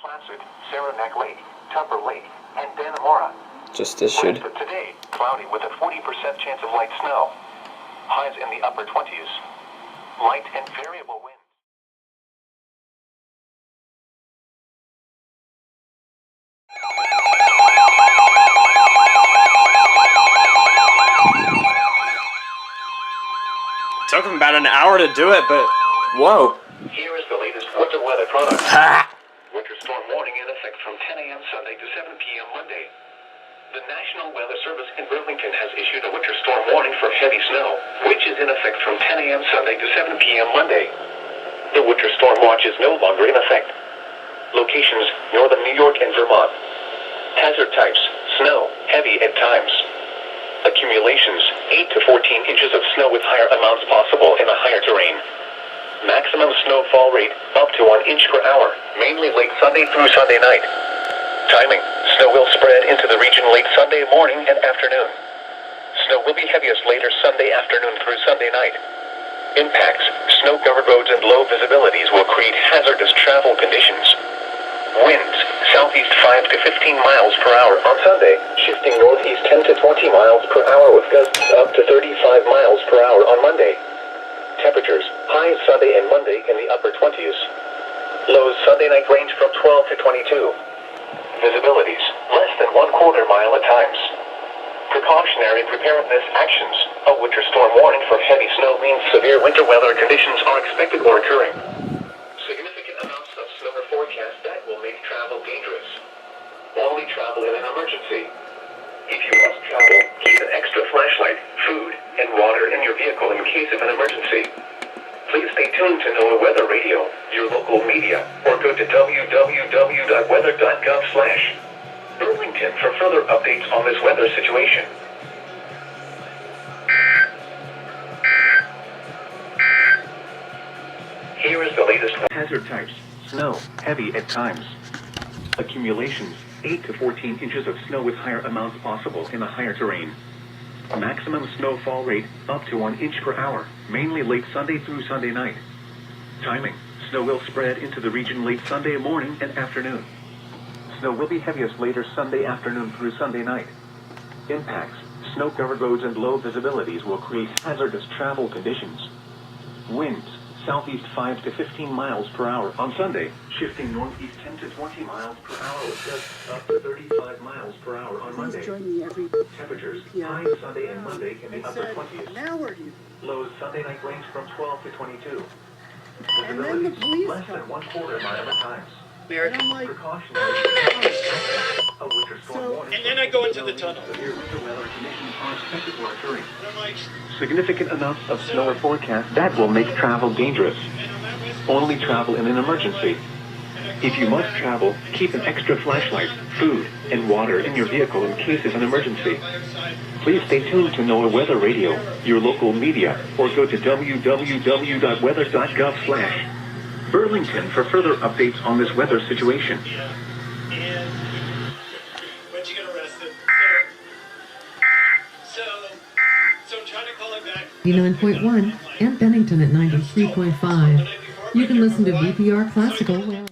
Placid, Saranac Lake, Tupper Lake, and Dannemora. Just issued. But today, cloudy with a 40% chance of light snow. Highs in the upper 20s. Light and variable winds. Took him about an hour to do it, but whoa. Here is the latest winter weather product. Ha! Winter storm warning in effect from 10 a.m. Sunday to 7 p.m. Monday. The National Weather Service in Burlington has issued a winter storm warning for heavy snow, which is in effect from 10 a.m. Sunday to 7 p.m. Monday. The winter storm watch is no longer in effect. Locations: northern New York and Vermont. Hazard types: snow, heavy at times. Accumulations: 8 to 14 inches of snow with higher amounts possible in the higher terrain. Maximum snowfall rate up to 1 inch per hour, mainly late Sunday through Sunday night. Timing: snow will spread into the region late Sunday morning and afternoon. Snow will be heaviest later Sunday afternoon through Sunday night. Impacts: snow-covered roads and low visibilities will create hazardous travel conditions. Winds: southeast 5 to 15 miles per hour on Sunday, shifting northeast 10 to 20 miles per hour with gusts up to 35 miles per hour on Monday. Temperatures: highs Sunday and Monday in the upper 20s. Lows Sunday night range from 12 to 22. Visibilities: less than 1/4 mile at times. Precautionary preparedness actions. A winter storm warning for heavy snow means severe winter weather conditions are expected or occurring. Significant amounts of snow are forecast that will make travel dangerous. Only travel in an emergency. If you must travel, keep an extra flashlight, food, and water in your vehicle in case of an emergency. Please stay tuned to NOAA Weather Radio, your local media, or go to www.weather.gov/ Burlington for further updates on this weather situation. Here is the latest hazard types: snow, heavy at times. Accumulations: 8 to 14 inches of snow with higher amounts possible in the higher terrain. Maximum snowfall rate up to 1 inch per hour, mainly late Sunday through Sunday night. Timing: snow will spread into the region late Sunday morning and afternoon. Snow will be heaviest later Sunday afternoon through Sunday night. Impacts: snow-covered roads and low visibilities will create hazardous travel conditions. Winds: southeast 5 to 15 miles per hour on Sunday, shifting northeast 10 to 20 miles per hour with gusts up to 35 miles per hour on Monday. Temperatures: highs Sunday and Monday in the upper 20s. Lows Sunday night range from 12 to 22. Visibilities: less than 1/4 mile at times. Precautionary a winter storm warning. And then I go into the tunnel. Severe winter weather conditions are expected or occurring. And I'm like, Significant amounts of snow are forecast that will make travel dangerous. Only travel in an emergency. If you must travel, keep an extra flashlight, food, and water in your vehicle in case of an emergency. Please stay tuned to NOAA Weather Radio, your local media, or go to www.weather.gov/ Burlington for further updates on this weather situation. and when'd you get arrested? So I'm trying to call him back. 89.1 and Bennington at 93.5. You can listen to VPR Classical where